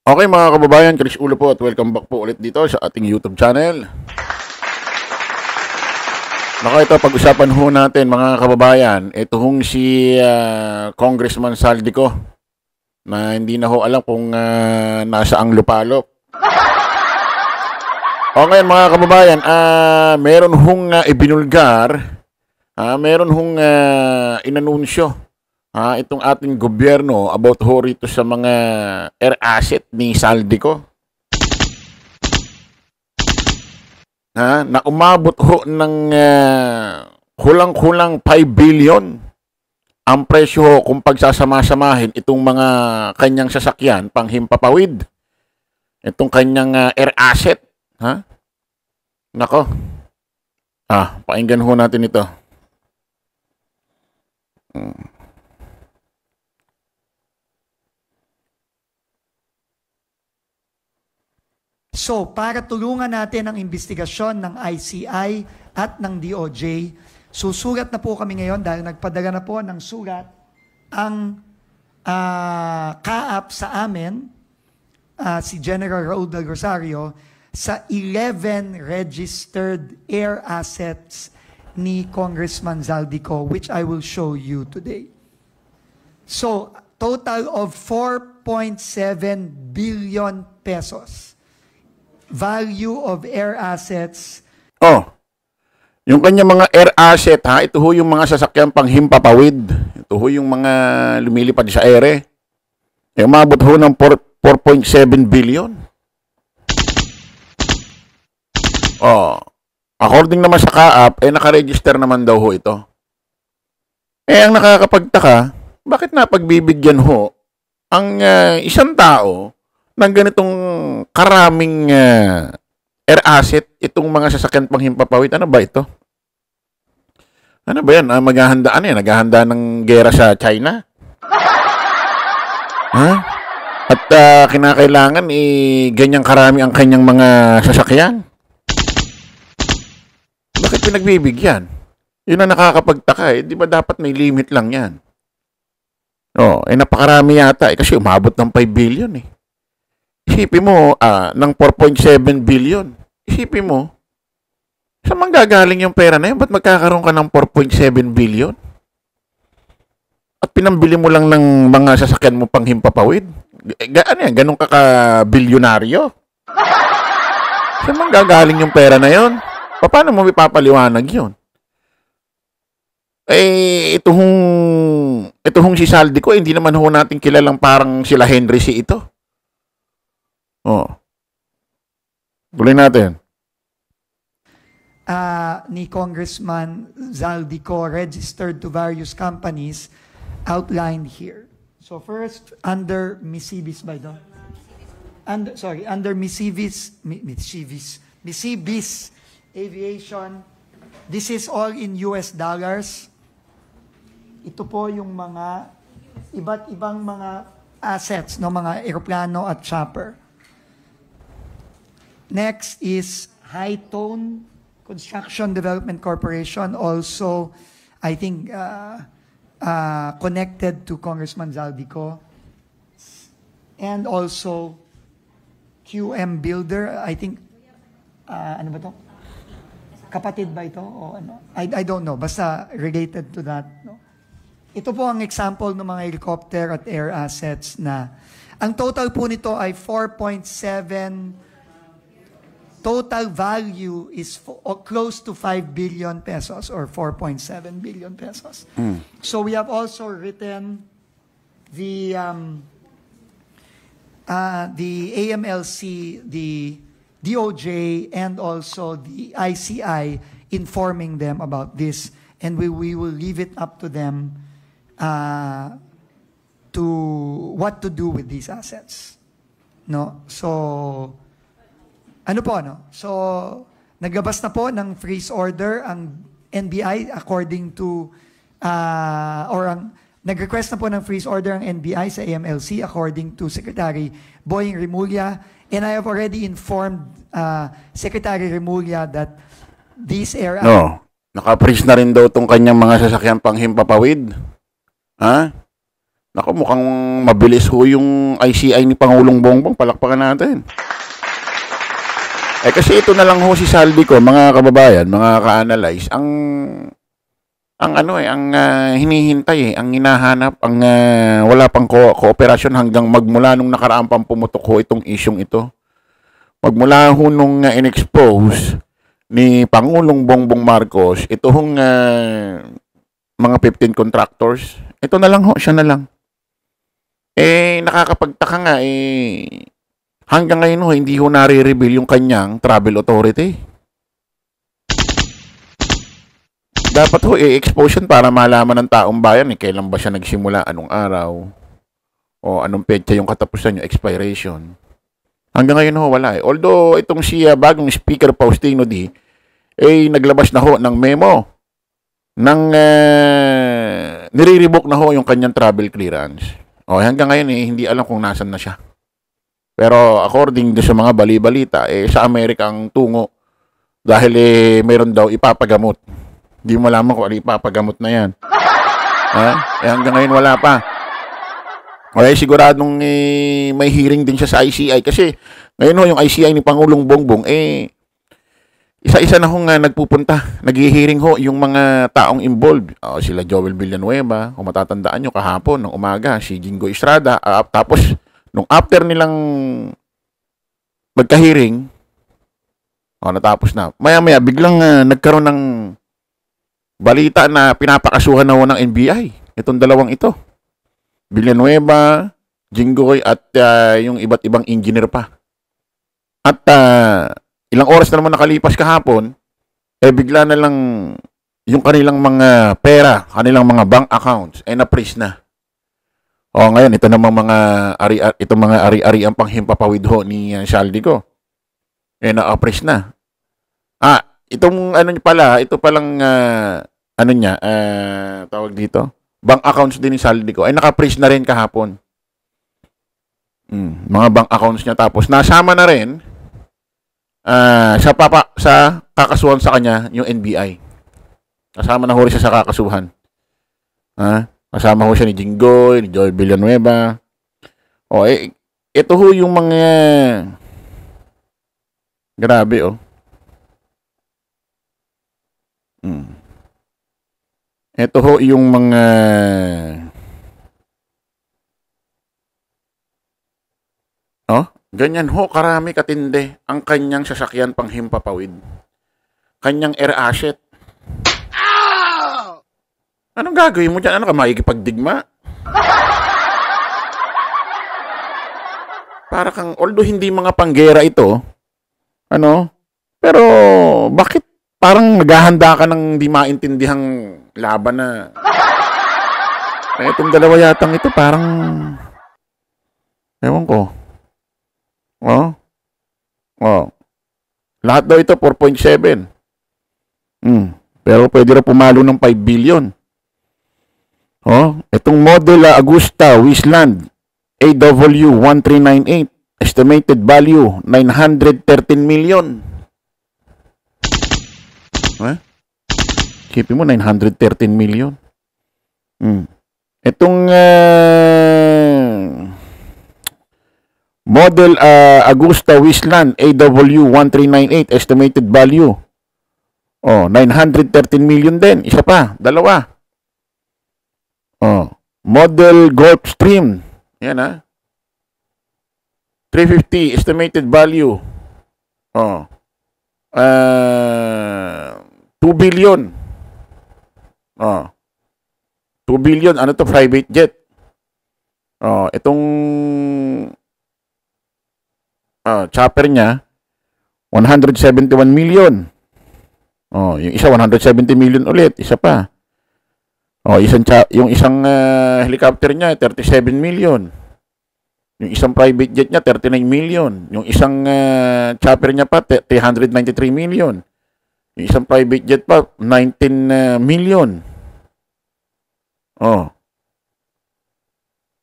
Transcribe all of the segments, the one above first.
Okay mga kababayan, Chris Ulo po at welcome back po ulit dito sa ating YouTube channel. Ito pag-usapan ho natin mga kababayan, ito hong si Congressman Saldico na hindi na ho alam kung nasa ang lupalop. Okay mga kababayan, meron hong ibinulgar, meron hong inanunsyo itong ating gobyerno about ho rito sa mga air asset ni Saldico. Na umabot ho ng kulang-kulang 5 billion ang presyo ho kung pagsasama-samahin itong mga kanyang sasakyan panghimpapawid. Itong kanyang air asset. Nako. Pakinggan ho natin ito. So, para tulungan natin ang investigasyon ng ICI at ng DOJ, susulat na po kami ngayon dahil nagpadala na po ng sulat ang kaap sa amin, si General Raul del Rosario, sa 11 registered air assets ni Congressman Zaldico, which I will show you today. So, total of 4.7 billion pesos. Value of air assets. Yung kanya mga air asset ito ho yung mga sasakyan panghimpapawid. Ito ho yung mga lumilipad sa ere. Umabot ho ng 4.7 billion. According naman sa kaap, nakaregister naman daw ho ito. Ang nakakapagtaka, bakit napagbibigyan ho ang isang tao ng ganitong karaming air asset itong mga sasakyan panghimpapawid? Ano ba ito? Ano ba yan? Naghahanda ng gera sa China? At kinakailangan ganyang karami ang kanyang mga sasakyan? Bakit pinagbibigyan? Yun ang nakakapagtaka Di ba dapat may limit lang yan? Napakarami yata kasi umabot ng 5 billion Isipin mo, ng 4.7 billion. Isipin mo, saan manggagaling yung pera na yun? Ba't magkakaroon ka ng 4.7 billion? At pinambili mo lang ng mga sasakyan mo pang himpapawid? Ganun ka ka-bilyonaryo? Saan manggagaling yung pera na yun? Paano mo ipapaliwanag yun? Ito hong si Saldico, hindi naman ho natin kilalang parang sila Henry C. ito. Tuloy natin. Ni Congressman Zaldico registered to various companies outlined here. So first, under Misibis ba ito? Under Misibis Aviation, this is all in US dollars. Ito po yung mga iba't ibang mga assets, mga eroplano at chopper. Next is High Tone Construction Development Corporation, also, I think, connected to Congressman Zaldico. And also, QM Builder, I think, ano ba ito? Kapatid ba ito? O ano? I don't know, basta related to that. No? Ito po ang example ng mga helicopter at air assets na, ang total po nito ay 4.7. Total value is close to 5 billion pesos or 4.7 billion pesos. So we have also written the AMLC, the DOJ, and also the ICI informing them about this, and we will leave it up to them to what to do with these assets. No? So So, naglabas na po ng freeze order ang NBI according to, nag-request na po ng freeze order ang NBI sa AMLC according to Secretary Boying Rimulya. And I have already informed Secretary Rimulya that these air... Naka-freeze na rin daw itong kanyang mga sasakyan panghimpapawid. Naku, mukhang mabilis ho yung ICI ni Pangulong Bongbong. Palakpakan natin. Kasi ito na lang ho si Saldi ko, mga kababayan, mga ka-analyze, hinihintay ang hinahanap, wala pang kooperasyon hanggang magmula nung nakaraang pang pumutok ho itong isyong ito. Magmula ho nung in-expose ni Pangulong Bongbong Marcos, ito hong mga 15 contractors, ito na lang ho, siya na lang. Nakakapagtaka nga, hanggang ngayon ho, hindi ho nare-reveal yung kanyang travel authority. Dapat ho, i-expose para malaman ng taong bayan, kailan ba siya nagsimula, anong araw, o anong petsa yung katapusan, yung expiration. Hanggang ngayon ho, wala. Although, itong siya bagong Speaker Faustino D, naglabas na ho ng memo, nire-revoke na ho yung kanyang travel clearance. Hanggang ngayon hindi alam kung nasan na siya. Pero according sa mga bali-balita, sa Amerika ang tungo dahil mayroon daw ipapagamot. Hindi mo malaman kung ano ipapagamot na yan. Hanggang ngayon wala pa. Siguradong may hearing din siya sa ICI kasi ngayon ho yung ICI ni Pangulong Bongbong isa-isa na hong nagpupunta. Nag-hearing ho yung mga taong involved. Sila Joel Villanueva, kung matatandaan nyo kahapon ng umaga, si Jingo Estrada, tapos nung after nilang magka-hearing, natapos na. Maya-maya, biglang nagkaroon ng balita na pinapakasuhan na ho ng NBI. Itong dalawang ito. Villanueva, Jinggoy, at yung iba't ibang engineer pa. At ilang oras na naman nakalipas kahapon, bigla na lang yung kanilang mga pera, kanilang mga bank accounts, na-freeze na. Ngayon, ito namang mga ari-ari ang panghimpapawid ho ni Saldi ko. Na-freeze na. Itong ito palang tawag dito, bank accounts din ni Saldi ko, naka-freeze na rin kahapon. Mga bank accounts niya, tapos nasama na rin sa kakasuhan sa kanya yung NBI. Kasama na ho rin siya sa kakasuhan. Kasama ho siya ni Jinggoy, ni Joel Villanueva. Ito ho yung mga grabe Ito ho yung mga ganyan ho, karami katindi ang kanyang sasakyan panghimpapawid. Kanyang air asset. Anong gagawin mo dyan? Ano ka, makikipagdigma? Para kang, although hindi mga panggera ito, pero bakit parang naghahanda ka ng di maintindihang laban na itong dalawa yatang ito parang ewan ko. Lahat daw ito 4.7. Pero pwede rin pumalo ng 5 billion. Itong model Agusta Westland AW1398, estimated value 913 million. Isipin mo 913 million. Itong model Agusta Westland AW1398, estimated value 913 million din. Isa pa, dalawa. Model Gulfstream, yan 350, estimated value 2 billion. 2 billion, ano to, private jet. Itong chopper niya 171 million. Yung isa 170 million ulit, isa pa. Yung isang helicopter niya 37 million. Yung isang private jet niya 39 million. Yung isang chopper niya pa 393 million. Yung isang private jet pa 19 million.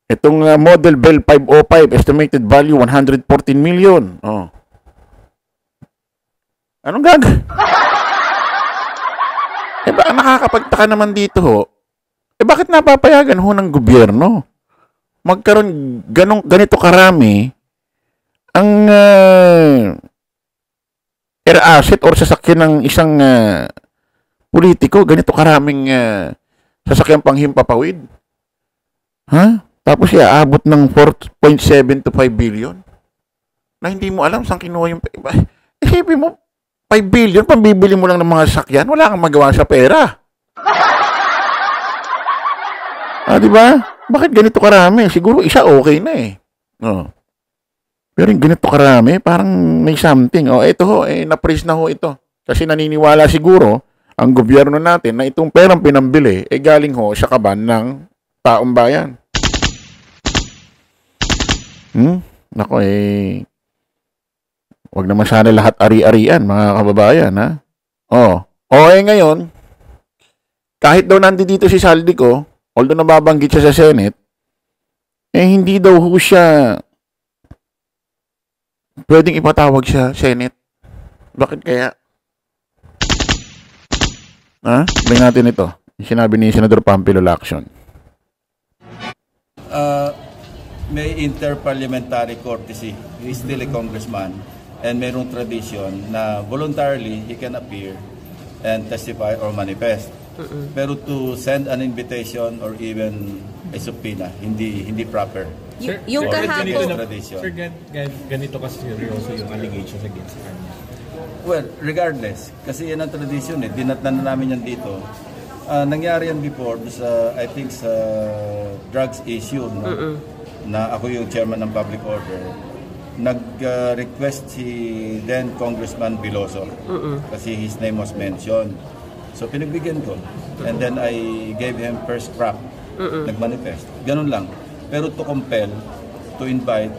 Itong model Bell 505, estimated value 114 million. Anong gagawin? Nakakapagtaka naman dito ho. Bakit napapayagan ho ng gobyerno magkaroon ganito karami ang air asset or sasakyan ng isang politiko, ganito karaming sasakyan panghimpapawid. Ha? Tapos aabot ng 4.7 to 5 billion na hindi mo alam saan kinuha yung iba. Isipin mo, 5 billion, pambibili mo lang ng mga sasakyan, wala kang magawa sa pera. Di ba? Bakit ganito karami? Siguro isa okay na eh. Pero yung ganito karami, parang may something. Ito ho, na-freeze na ho ito. Kasi naniniwala siguro ang gobyerno natin na itong perang pinambili, galing ho sa kaban ng taong bayan. Nako wag naman sana lahat ari-arian, mga kababayan, ha? Ngayon, kahit daw nandito si Saldico, although nababanggit siya sa Senate, hindi daw ho siya pwedeng ipatawag sa Senate. Bakit kaya? Bigyan natin ito. Sinabi ni Senador Pampilo Lacson. May interparliamentary courtesy. He is still a congressman. And mayroong tradition na voluntarily he can appear and testify or manifest. Pero to send an invitation or even a subpoena, hindi proper. Yung kahapon, Sir, ganito kasi seryoso yung allegations against kanya. Well, regardless, kasi yan ang tradition dinatnan na namin yan dito. Nangyari yan before sa, I think, sa drugs issue, no? Na ako yung chairman ng public order. Nag-request si then Congressman Biloso kasi his name was mentioned. So pinagbigyan ko. And then I gave him first crack. Nag-manifest. Ganun lang. Pero to compel, to invite,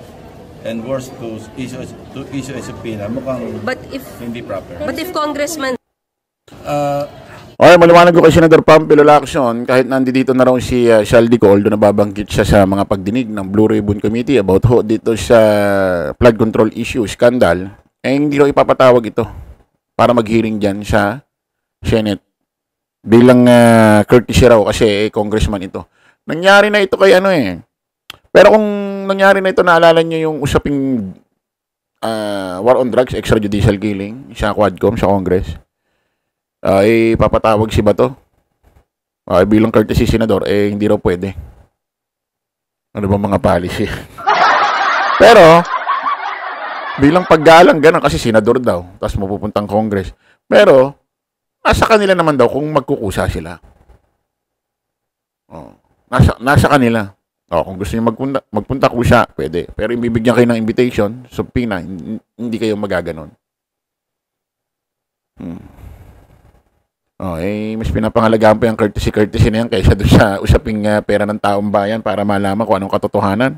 and worse to issue a subpoena, mukhang hindi proper. But if Congressman... Maliwanag ko kay Senator Pampilo Lacson, kahit nandito na raw si Saldico, although nababanggit siya sa mga pagdinig ng Blue Ribbon Committee about dito sa flood control issue, scandal, hindi raw ipapatawag ito para mag-hearing dyan sa Senate. Bilang courtesy raw kasi congressman ito. Nangyari na ito kay Pero kung nangyari na ito, naalala nyo yung usaping war on drugs, extrajudicial killing sa Quadcom, sa Congress. Papatawag si Bato. Bilang courtesy senador, hindi raw pwede. Ano ba mga policy? Pero, bilang paggalang ganun, kasi senador daw, tapos mapupuntang Congress. Pero, nasa kanila naman daw kung magkukusa sila. Nasa kanila. Kung gusto niyo magpunta kusa, pwede. Pero ibibigyan kayo ng invitation, subpoena, hindi kayo magaganon. Mas pinapangalagaan pa yung courtesy na yan kaysa doon sa usaping pera ng taong bayan para malaman kung anong katotohanan.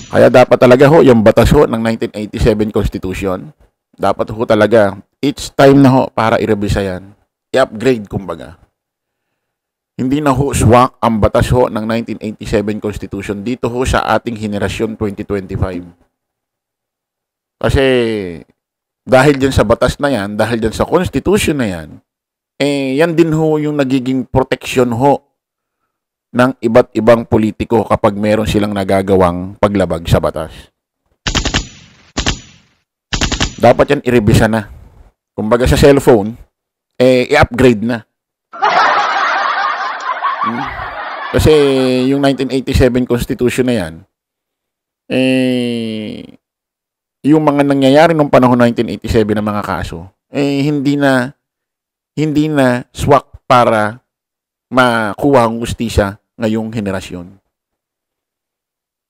Kaya dapat talaga yung batas ng 1987 Constitution, dapat talaga, it's time na para i-revisa yan. I-upgrade, kumbaga. Hindi na swak ang batas ng 1987 Constitution dito sa ating henerasyon 2025. Kasi dahil dyan sa batas na yan, dahil dyan sa Constitution na yan, yan din yung nagiging proteksyon ng iba't ibang politiko kapag meron silang nagagawang paglabag sa batas. Dapat yan i-revisa na. Kumbaga sa cellphone, i-upgrade na. Kasi yung 1987 Constitution na yan, yung mga nangyayari nung panahon 1987 na mga kaso, hindi na swak para makuha ang justisya ngayong henerasyon.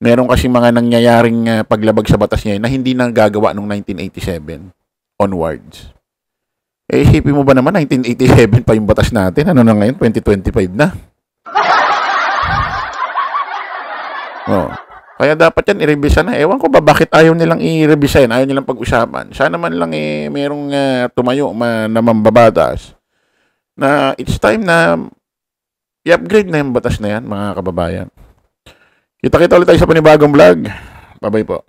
Meron kasi mga nangyayaring paglabag sa batas niya na hindi na gagawa nung 1987 onwards. Isipin mo ba naman, 1987 pa yung batas natin, ano na ngayon, 2025 na. Kaya dapat yan i-revisa na. Ewan ko ba bakit ayaw nilang i-revisa yan, ayaw nilang pag-usapan. Sana man lang merong tumayo na mambabatas na it's time na i-upgrade na yung batas na yan, mga kababayan. Kita-kita ulit tayo sa panibagong vlog. Bye-bye po.